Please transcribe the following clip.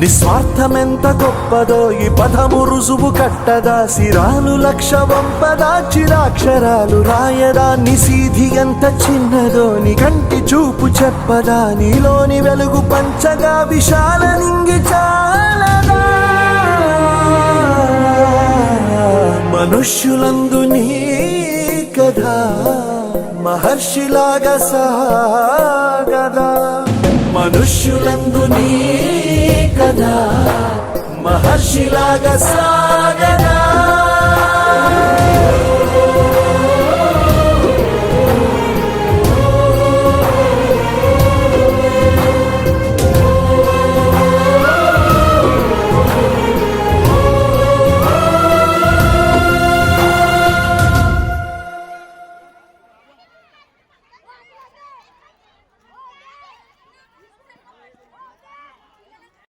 నిస్వార్థమెంత గొప్పదో ఈ పదము రుజువు కట్టదా, సిరాలు లక్ష వంపదా చిరాక్షరాలు రాయదా, నిసీధి ఎంత చిన్నదో నీ కంటి చూపు చెప్పదా, నీలోని వెలుగు పంచగా విశాల నింగి చాలదా. మనుష్యులందు నీ కథ మహర్షిలాగా సాగదా, మనుష్యులందు నీ కథ మహర్షిలాగా సాగదా.